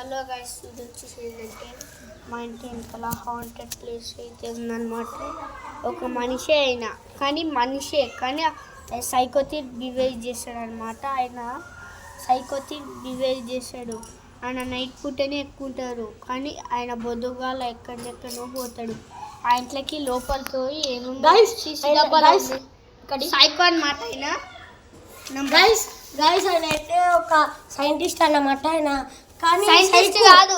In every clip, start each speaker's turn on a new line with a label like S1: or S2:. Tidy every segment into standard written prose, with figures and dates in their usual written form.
S1: Hello guys, ఇది వచ్చేసి ఏంటంటే మా ఇంటి వెనకాల హాంటెడ్ ప్లేస్ అయితే ఉందన్నమాట. ఒక మనిషే కానీ సైకోటిక్ బిహేవ్ చేశాడు అనమాట. ఆయన సైకోటిక్ బిహేవ్ చేశాడు. ఆయన నైట్ పూటనే ఎక్కుంటారు కానీ ఆయన బొద్దుగాల ఎక్కడెక్కడో పోతాడు. ఆ ఇంట్లోకి లోపలికి పోయి ఏముందో సైకో అనమాట. ఆయన
S2: గైస్ ఆయన అయితే ఒక సైంటిస్ట్ అన్నమాట. ఆయన కానీ
S1: సైంటిస్ట్
S2: కాదు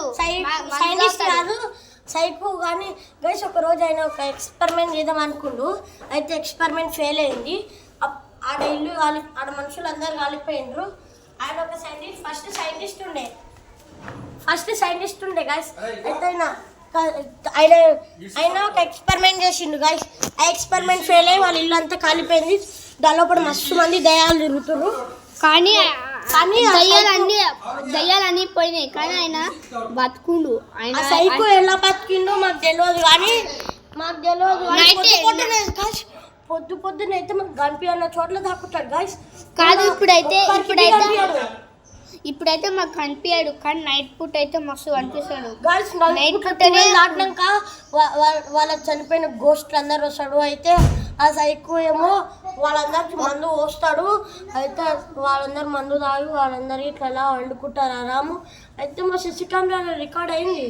S2: సైకో. కానీ గైస్ ఒక రోజు ఆయన ఒక ఎక్స్పెరిమెంట్ చేద్దాం అనుకుండు. అయితే ఎక్స్పెరిమెంట్ ఫెయిల్ అయింది. ఆడ ఇల్లు ఆడ మనుషులు అందరు కాలిపోయిండ్రు. ఆయన ఒక ఫస్ట్ సైంటిస్ట్ ఉండే గైస్. అయితే ఆయన ఒక ఎక్స్పెరిమెంట్ చేసిండు గైస్. ఆ ఎక్స్పెరిమెంట్ ఫెయిల్ అయ్యి వాళ్ళ ఇల్లు అంతా కాలిపోయింది. దానిలో కూడా మస్తు మంది దయ్యాలు తిరుగుతున్నారు.
S1: కానీ దయ్యాలన్నీ పోయినాయి కానీ ఆయన బతుకుండు. ఆయన
S2: సైకో ఎలా బతికిండో మాకు తెలియదు కానీ పొద్దున అయితే మాకు కనిపించిన చోట్ల దాక్కుంటాడు గైస్.
S1: కాదు ఇప్పుడైతే మాకు కనిపించాడు కానీ నైట్ పూట అయితే మస్తు కనిపిస్తాడు.
S2: నైట్ పూట దాటినాక వాళ్ళ చనిపోయిన గోస్ట్లు అందరు వస్తాడు. అయితే ఆ సైకో ఏమో వాళ్ళందరికి మందు పోస్తాడు. అయితే వాళ్ళందరూ మందు తాగి వాళ్ళందరూ ఇట్లా ఎలా వండుకుంటారు ఆరాము. అయితే మా సిసి కెమెరాలో రికార్డ్ అయింది.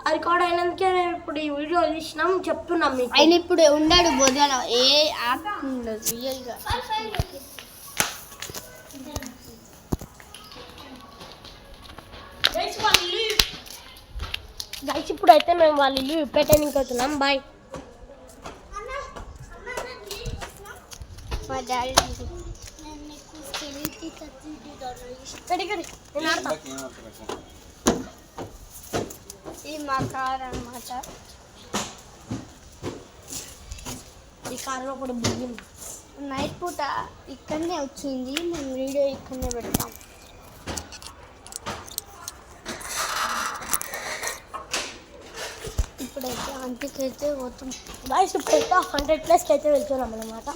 S2: ఆ రికార్డ్ అయినందుకే మేము ఇప్పుడు ఈ వీడియో తీసినాం చెప్తున్నాం మీకు.
S1: ఆయన ఇప్పుడు ఉన్నాడు బొద్దున ఏ యాప్ ఉండదు రియల్గా.
S2: గైస్ ఇప్పుడు అయితే మేము వాళ్ళ ఇల్లు పెట్టడానికి వస్తున్నాం. బాయ్.
S1: మా డాడీ ఇది మా కార్ అన్నమాట.
S2: ఈ కార్లో కూడా బుగ్గింది.
S1: నైట్ పూట ఇక్కడనే వచ్చింది. మేము వీడియో ఇక్కడనే పెడతాం. ఇప్పుడైతే అంటికైతే పోతాం
S2: గైస్. ఇప్పుడైతే 100+ అయితే వెళ్తున్నాం అన్నమాట.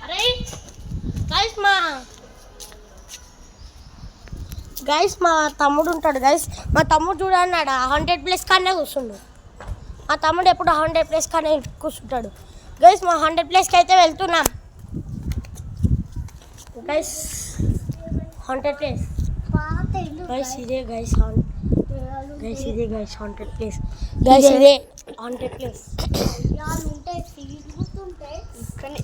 S2: అరే గైస్ మా తమ్ముడు ఉంటాడు గైస్. మా తమ్ముడు చూడండి 100+ కానీ కూర్చుండు. మా తమ్ముడు ఎప్పుడు 100+ కానీ కూర్చుంటాడు గైస్. మా 100+కి అయితే వెళ్తున్నాం గైస్. 100+ గైస్ ఇదే గైస్. ఇదే గైస్ 100+. గైస్ ఇదే 100+.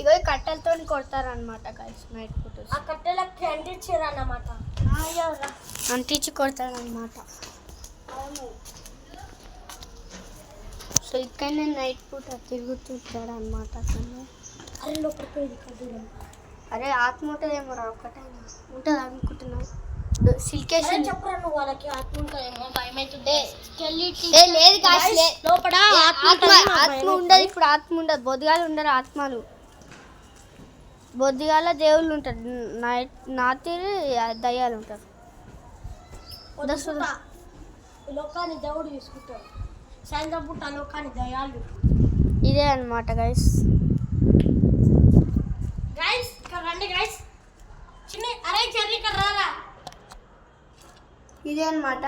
S1: ఇగో కట్టెలతో కొడతారనమాట గైస్. నైట్ పూట
S2: ఆ కట్టెలకి అంటించారు అన్నమాట.
S1: అంటించి కొడతారనమాట. సో ఇక్కడనే నైట్ పూట తిరుగుతుంటాడు అనమాట.
S2: అరే లోపలికి
S1: అరే ఆత్మ ఉంటుందేమో రా. ఒకటైనా ఉంటుంది అనుకుంటున్నావు. సిల్కేషన్
S2: చెప్పరా నువ్వు వాళ్ళకి ఆత్మ ఉంటుందేమో భయం అవుతుంది.
S1: లేదు
S2: లోపల
S1: ఆత్మ ఉండదు. ఇప్పుడు ఆత్మ ఉండదు. బొద్దుగాలు ఉండరు ఆత్మలు. బొద్దుగాల దేవుళ్ళు ఉంటారు. నాతిరి దయ్యాలు ఉంటారు.
S2: లోకాన్ని దేవుడు తీసుకుంటాడు. సాయంత్రం పూట లోకాన్ని దయ్యాలు.
S1: ఇదే అనమాట గైస్.
S2: ఇక్కడ రండి గైస్. అరే చెర్రీ ఇక్కడ రారా.
S1: ఇదే అనమాట.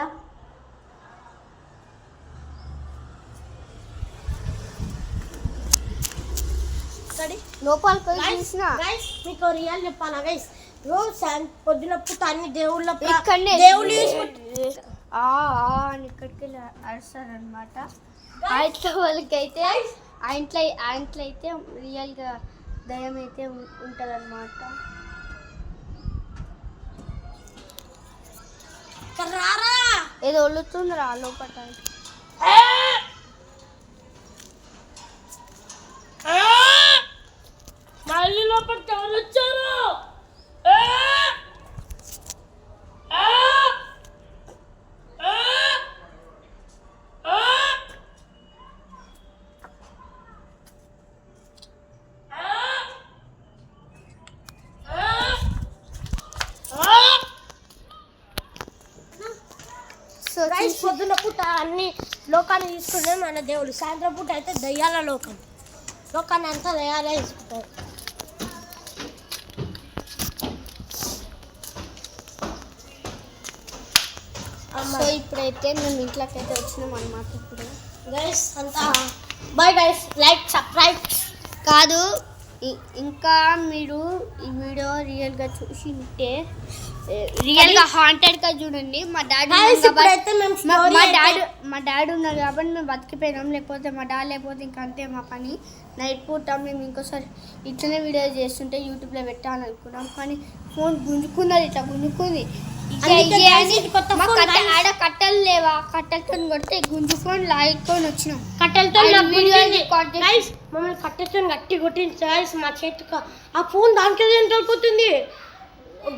S1: లోపలికి చూసిన
S2: మీకు రియల్ చెప్పాలా గైస్. రోజు పొద్దున పూట అన్ని దేవుళ్ళు
S1: ఇక్కడికి వెళ్ళి అరుస్తారనమాట. ఆ ఇంట్లో వాళ్ళకైతే ఆ ఇంట్లో అయితే రియల్గా దయ్యం అయితే ఉంటుంది అనమాట. ఏదో ఒళ్ళుతుందిరా లోపల.
S2: మళ్ళీ లోపలికి ఎవరు వచ్చారు? పొద్దున పూట అన్ని లోకాన్ని తీసుకుంటే మన దేవుడు. సాయంత్రం పూట అయితే దయ్యాల లోకాన్ని అంతా దయ్యాలే తీసుకుంటారు.
S1: సో ఇప్పుడైతే మేము ఇంట్లోకి అయితే వచ్చినాం అన్నమాట ఇప్పుడు
S2: గైస్ అంతా బాయ్ గైస్, లైక్ సబ్స్క్రైబ్.
S1: కాదు ఇంకా మీరు ఈ వీడియో రియల్గా చూసి ఉంటే రియల్గా హాంటెడ్గా చూడండి. మా డాడీ మా డాడీ ఉన్నారు కాబట్టి మేము బతికిపోయినాం, లేకపోతే మా డాడీ లేకపోతే ఇంకా అంతే మా పని. నైట్ పూట మేము ఇంకోసారి ఇట్లనే వీడియో చేస్తుంటే యూట్యూబ్లో పెట్టాలనుకున్నాం, కానీ ఫోన్ గుంజుకున్నది, ఇట్లా గుంజుకుంది. ఆడ కట్టెలు లేవా, కట్టెలతో కొడితే గుంజుకొని లాక్కొని వచ్చినాం.
S2: కట్టెలతో మమ్మల్ని కట్టెలతో గట్టి కొట్టింది గైస్. మా చేతికి ఆ ఫోన్ దానికి కలిపోతుంది,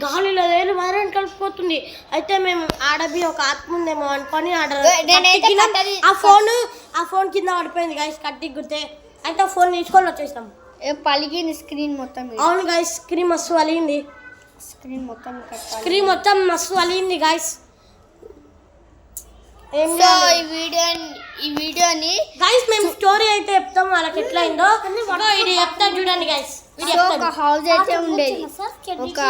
S2: గాలిలో వేలు వైరని కలిసిపోతుంది. అయితే మేము ఆడబి ఒక ఆత్మ ఉందేమో అనుకొని ఆ ఫోన్ కింద పడిపోయింది గైస్, కట్టి గుర్తే. అయితే ఫోన్ తీసుకొని వచ్చేసాం.
S1: పలిగింది స్క్రీన్ మొత్తం.
S2: అవును గైస్, స్క్రీన్ మస్తు అలిగింది, స్క్రీన్ మొత్తం మస్తు అలిగింది గైస్. ఈ వీడియోని గైస్ మేము స్టోరీ అయితే చెప్తాం వాళ్ళకి ఎట్లా అయిందో. ఇది చెప్తా చూడండి గైస్.
S1: ఒక హౌస్ అయితే ఉండేది, ఒక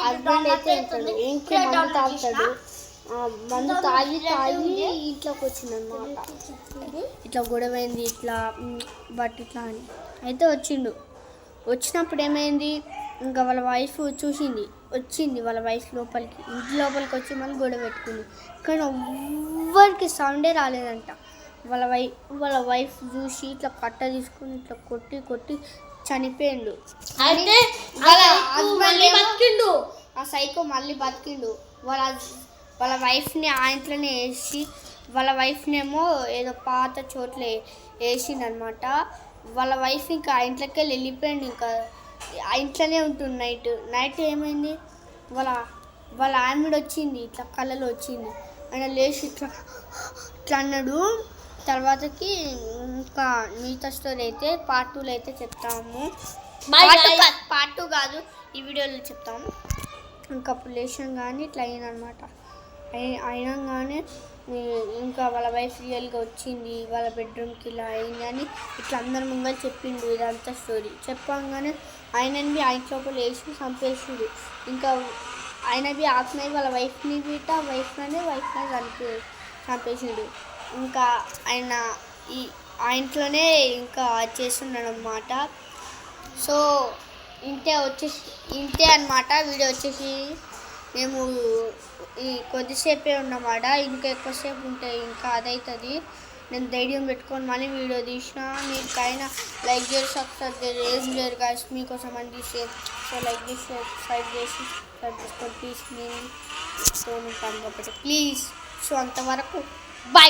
S1: హస్బెండ్ అయితే ఉంటాడు, ఇంట్లో మందు తాగుతాడు. మందు తాగి ఇంట్లోకి వచ్చింది అనమాట. ఇట్లా గొడవైంది, ఇట్లా బట్ ఇట్లా అని అయితే వచ్చినప్పుడు ఏమైంది, ఇంకా వాళ్ళ వైఫ్ వచ్చింది వాళ్ళ వైఫ్ లోపలికి, ఇంటి లోపలికి వచ్చి మళ్ళీ గొడవ పెట్టుకుంది. కానీ ఎవ్వరికి సౌండే రాలేదంట. వాళ్ళ వైఫ్ చూసి ఇట్లా కట్ట తీసుకుని ఇట్లా కొట్టి చనిపోయిండు. అయితే ఆ సైకో మళ్ళీ బతికిండు. వాళ్ళ వైఫ్ని ఆ ఇంట్లోనే వేసి, వాళ్ళ వైఫ్నేమో ఏదో పాత చోట్ల వేసిండనమాట. వాళ్ళ వైఫ్ ఇంకా ఆ ఇంట్లోకి వెళ్ళిపోయిండు, ఇంకా ఆ ఇంట్లోనే ఉంటుంది. నైట్ ఏమైంది, వాళ్ళ ఆమెడ వచ్చింది, ఇట్లా కళ్ళలో వచ్చింది. ఆయన లేచి ఇట్లా అన్నాడు. తర్వాతకి ఇంకా మిగతా స్టోరీ అయితే పార్ట్ 2లో అయితే చెప్తాము. పార్ట్ 2 కాదు, ఈ వీడియోలో చెప్తాము. ఇంకా అప్పుడు లేచాం కానీ ఇట్లా అయిందనమాట. అయినా కానీ ఇంకా వాళ్ళ వైఫ్ రియల్గా వచ్చింది, వాళ్ళ బెడ్రూమ్కి ఇలా అయింది అని ఇట్లా అందరి ముంగలు చెప్పిండు ఇదంతా స్టోరీ. చెప్పంగానే ఆయనని ఆ ఇంటి లోపల వేసి చంపేసిండు. ఇంకా ఆయనవి ఆత్మయ్య వాళ్ళ వైఫ్ని వైఫ్ని చంపేసిండు. ఇంకా ఆయన ఆ ఇంట్లోనే ఇంకా చేస్తున్నాడు అన్నమాట. సో ఇంతే అన్నమాట. వీడియో వచ్చేసి మేము ఈ కొద్దిసేపే ఉన్నమాట, ఇంకా ఎక్కువసేపు ఉంటే ఇంకా అదవుతుంది. నేను ధైర్యం పెట్టుకొని మళ్ళీ వీడియో తీసిన. మీకైనా లైక్ చేసి సబ్స్క్రైబ్ చేసి ఏం చేయరు గాయస్, మీకోసం అని తీసే. సో లైక్ చేసి సబ్స్క్రైబ్ చేసుకొని ప్లీజ్ నేను ఉంటాను కాబట్టి ప్లీజ్. సో అంతవరకు